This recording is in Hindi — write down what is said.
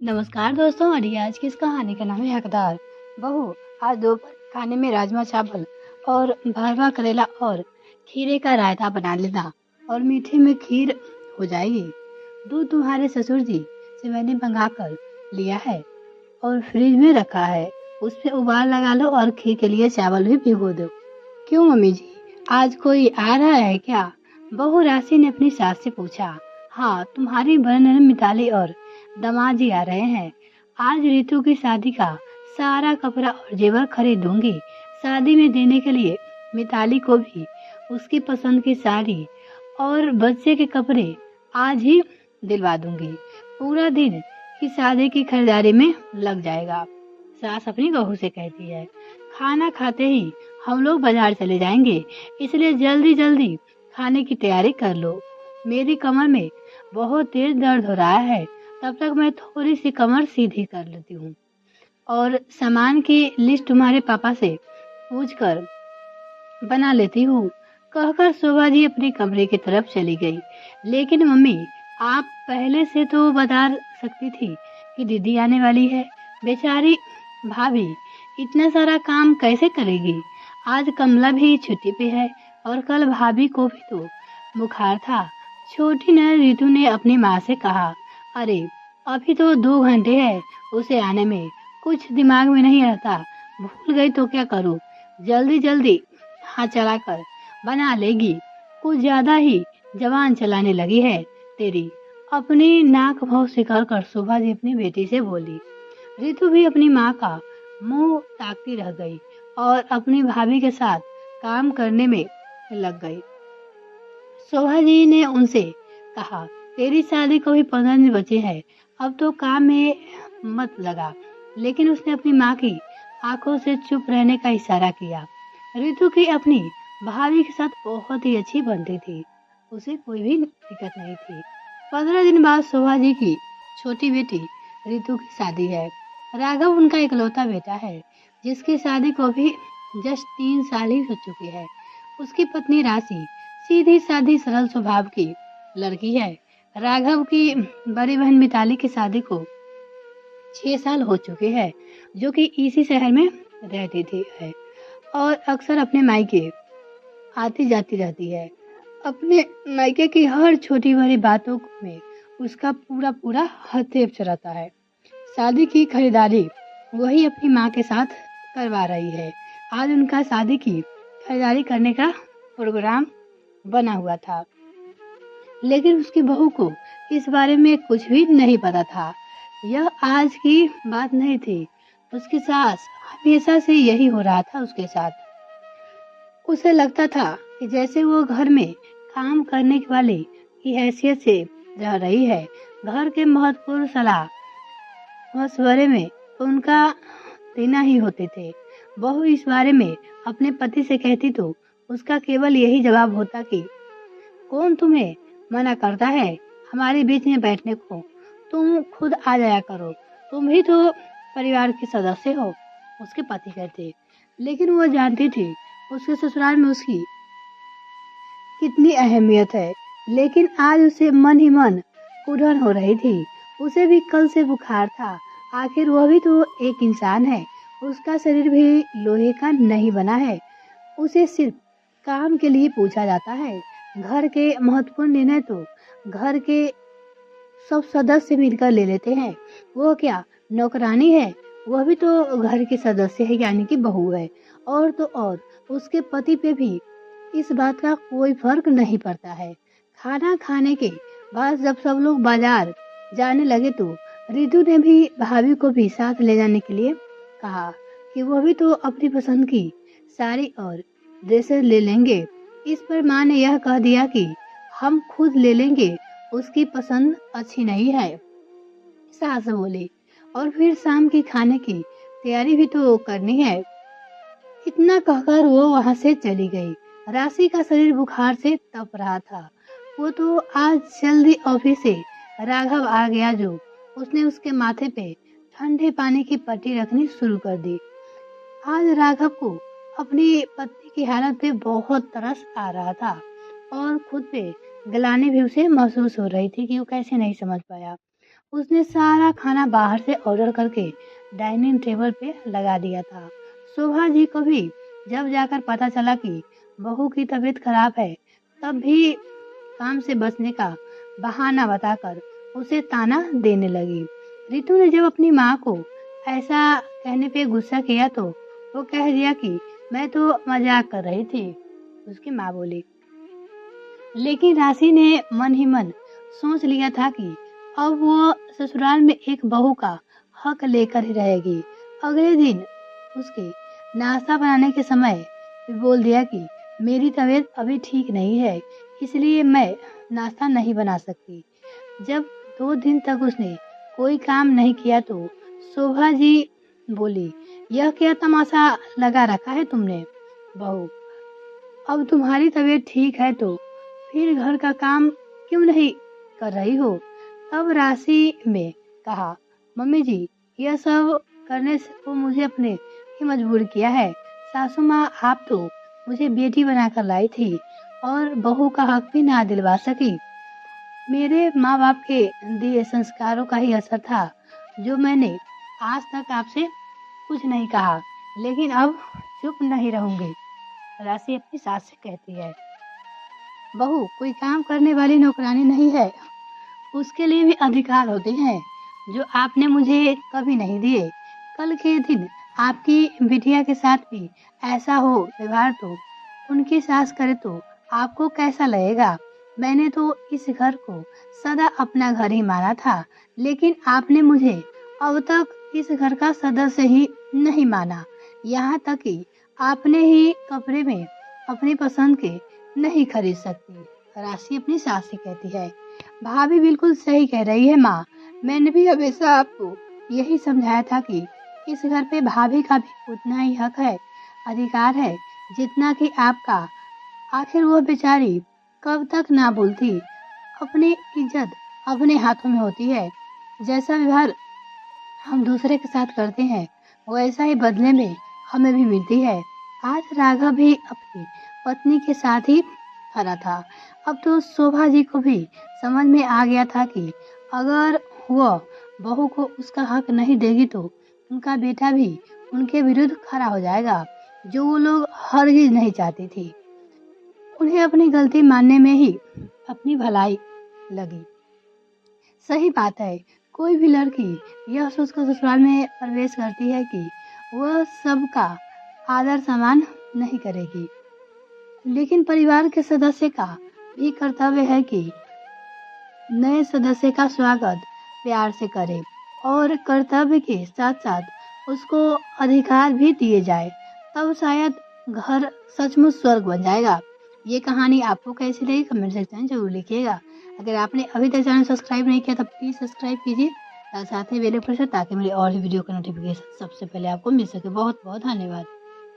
नमस्कार दोस्तों। और आज की इस कहानी का नाम है हकदार। बहू, आज दोपहर खाने में राजमा चावल और भरवा करेला और खीरे का रायता बना लेना, और मीठे में खीर हो जाएगी। दूध तुम्हारे ससुर जी से मैंने मंगा कर लिया है और फ्रिज में रखा है। उसमें उबाल लगा लो और खीर के लिए चावल भी भिगो दो। क्यों मम्मी जी, आज कोई आ रहा है क्या? बहू राशि ने अपनी सास से पूछा। हाँ, तुम्हारी बहन मिताली और दामाद जी आ रहे हैं। आज रितु की शादी का सारा कपड़ा और जेवर खरीदूंगी। शादी में देने के लिए मिताली को भी उसकी पसंद की साड़ी और बच्चे के कपड़े आज ही दिलवा दूंगी। पूरा दिन की शादी की खरीदारी में लग जाएगा। सास अपनी बहू से कहती है, खाना खाते ही हम लोग बाजार चले जाएंगे, इसलिए जल्दी जल्दी खाने की तैयारी कर लो। मेरी कमर में बहुत तेज दर्द हो रहा है, तब तक मैं थोड़ी सी कमर सीधी कर लेती हूँ और सामान की लिस्ट तुम्हारे पापा से पूछ कर बना लेती हूँ। कहकर शोभा जी अपने कमरे की तरफ चली गई। लेकिन मम्मी, आप पहले से तो बता सकती थी कि दीदी आने वाली है। बेचारी भाभी इतना सारा काम कैसे करेगी? आज कमला भी छुट्टी पे है और कल भाभी को भी तो बुखार था। छोटी ननद रितु ने अपनी माँ से कहा, अरे अभी तो 2 घंटे है उसे आने में, कुछ दिमाग में नहीं रहता। भूल गई तो क्या करूँ? जल्दी जल्दी हाथ चलाकर बना लेगी। कुछ ज्यादा ही जबान चलाने लगी है तेरी। अपनी नाक भाव सिकार कर शोभा जी अपनी बेटी से बोली। रितु भी अपनी माँ का मुंह ताकती रह गई और अपनी भाभी के साथ काम करने में लग गई। शोभा जी ने उनसे कहा, तेरी शादी को भी 15 दिन बचे हैं, अब तो काम में मत लगा। लेकिन उसने अपनी माँ की आंखों से चुप रहने का इशारा किया। रितु की अपनी भाभी के साथ बहुत ही अच्छी बनती थी, उसे कोई भी दिक्कत नहीं थी। 15 दिन बाद शोभा जी की छोटी बेटी रितु की शादी है। राघव उनका इकलौता बेटा है, जिसकी शादी को भी जस्ट 3 साल ही हो चुके हैं। उसकी पत्नी राशि सीधी साधी सरल स्वभाव की लड़की है। राघव की बड़ी बहन मिताली की शादी को 6 साल हो चुके हैं, जो कि इसी शहर में रहती थी है और अक्सर अपने मायके आती जाती रहती है। अपने मायके की हर छोटी बड़ी बातों में उसका पूरा पूरा हस्तक्षेप चलाता है। शादी की खरीदारी वही अपनी माँ के साथ करवा रही है। आज उनका शादी की खरीदारी करने का प्रोग्राम बना हुआ था, लेकिन उसकी बहू को इस बारे में कुछ भी नहीं पता था। यह आज की बात नहीं थी, उसकी सास हमेशा से यही हो रहा था उसके साथ। उसे लगता था कि जैसे वो घर में काम करने वाली की हैसियत से रह रही है। घर के महत्वपूर्ण सलाह मशवरे में उनका देना ही होते थे। बहू इस बारे में अपने पति से कहती तो उसका केवल यही जवाब होता कि कौन तुम्हें मना करता है हमारे बीच में बैठने को? तुम खुद आ जाया करो, तुम भी तो परिवार के सदस्य हो, उसके पति कहते। लेकिन वो जानती थी उसके ससुराल में उसकी कितनी अहमियत है। लेकिन आज उसे मन ही मन उड़न हो रही थी। उसे भी कल से बुखार था। आखिर वह भी तो एक इंसान है, उसका शरीर भी लोहे का नहीं बना है। उसे सिर्फ काम के लिए पूछा जाता है। घर के महत्वपूर्ण निर्णय तो घर के सब सदस्य मिलकर ले लेते हैं। वो क्या नौकरानी है? वह भी तो घर के सदस्य है, यानी कि बहू है। और तो और उसके पति पे भी इस बात का कोई फर्क नहीं पड़ता है। खाना खाने के बाद जब सब लोग बाजार जाने लगे तो रितु ने भी भाभी को भी साथ ले जाने के लिए कहा कि वह भी तो अपनी पसंद की साड़ी और ड्रेसेस ले लेंगे। इस पर माँ ने यह कह दिया कि हम खुद ले लेंगे, उसकी पसंद अच्छी नहीं है, सास बोली। और फिर शाम की खाने की तैयारी भी तो करनी है। इतना कहकर वो वहां से चली गई। राशि का शरीर बुखार से तप रहा था। वो तो आज जल्दी ऑफिस से राघव आ गया, जो उसने उसके माथे पे ठंडे पानी की पट्टी रखनी शुरू कर दी। आज राघव को अपनी पत्नी की हालत पे बहुत तरस आ रहा था और खुद पे गिलानी भी उसे महसूस हो रही थी कि वो कैसे नहीं समझ पाया। उसने सारा खाना बाहर से ऑर्डर करके डाइनिंग टेबल पे लगा दिया था। शोभा जी को भी जब जाकर पता चला कि बहू की तबीयत खराब है, तब भी काम से बचने का बहाना बताकर उसे ताना देने लगी। रितु ने जब अपनी माँ को ऐसा कहने पे गुस्सा किया तो वो कह दिया कि मैं तो मजाक कर रही थी। उसकी माँ बोली। लेकिन राशि ने मन ही मन सोच लिया था कि अब वो ससुराल में एक बहू का हक लेकर ही रहेगी। अगले दिन उसके नाश्ता बनाने के समय बोल दिया कि मेरी तबीयत अभी ठीक नहीं है, इसलिए मैं नाश्ता नहीं बना सकती। जब 2 दिन तक उसने कोई काम नहीं किया तो शोभा जी बोली, यह क्या तमाशा लगा रखा है तुमने बहू? अब तुम्हारी तबीयत ठीक है तो फिर घर का काम क्यों नहीं कर रही हो? तब राशि में कहा, मम्मी जी, यह सब करने से को मुझे अपने ही मजबूर किया है। सासू माँ, आप तो मुझे बेटी बनाकर लाई थी और बहू का हक भी ना दिलवा सकी। मेरे माँ बाप के दिए संस्कारों का ही असर था जो मैंने आज तक आपसे कुछ नहीं कहा, लेकिन अब चुप नहीं रहूंगी। राशि अपनी सास से कहती है, बहू कोई काम करने वाली नौकरानी नहीं है, उसके लिए भी अधिकार होते हैं जो आपने मुझे कभी नहीं दिए। कल के दिन आपकी बिटिया के साथ भी ऐसा हो व्यवहार तो उनकी सास करे तो आपको कैसा लगेगा? मैंने तो इस घर को सदा अपना घर ही माना था, लेकिन आपने मुझे अब तक इस घर का सदस्य ही नहीं माना। यहाँ तक कि आपने ही कपड़े में अपनी पसंद के नहीं खरीद सकती। राशि अपनी सास से कहती है, भाभी बिल्कुल सही कह रही है माँ। मैंने भी हमेशा आपको यही समझाया था कि इस घर पे भाभी का भी उतना ही हक है, अधिकार है जितना कि आपका। आखिर वो बेचारी कब तक ना बोलती। अपनी इज्जत अपने हाथों में होती है। जैसा व्यवहार हम दूसरे के साथ करते हैं वैसा ही बदले में हमें भी मिलती है। आज राघव भी अपनी पत्नी के साथ ही खड़ा था। अब तो शोभा जी को भी समझ में आ गया था कि अगर वह बहू को उसका हक नहीं देगी तो उनका बेटा भी उनके विरुद्ध खड़ा हो जाएगा, जो वो लोग हरगिज नहीं चाहती थी। उन्हें अपनी गलती मानने में ही अपनी भलाई लगी। सही बात है, कोई भी लड़की यह सोचकर ससुराल में प्रवेश करती है कि वह सबका आदर सम्मान नहीं करेगी, लेकिन परिवार के सदस्य का भी कर्तव्य है कि नए सदस्य का स्वागत प्यार से करे और कर्तव्य के साथ साथ उसको अधिकार भी दिए जाए, तब शायद घर सचमुच स्वर्ग बन जाएगा। ये कहानी आपको कैसी लगी कमेंट सेक्शन में जरूर लिखिएगा। अगर आपने अभी तक चैनल सब्सक्राइब नहीं किया तो प्लीज़ सब्सक्राइब कीजिए और साथ ही बेल आइकन पर ताकि मेरी और भी वीडियो का नोटिफिकेशन सबसे पहले आपको मिल सके। बहुत बहुत धन्यवाद।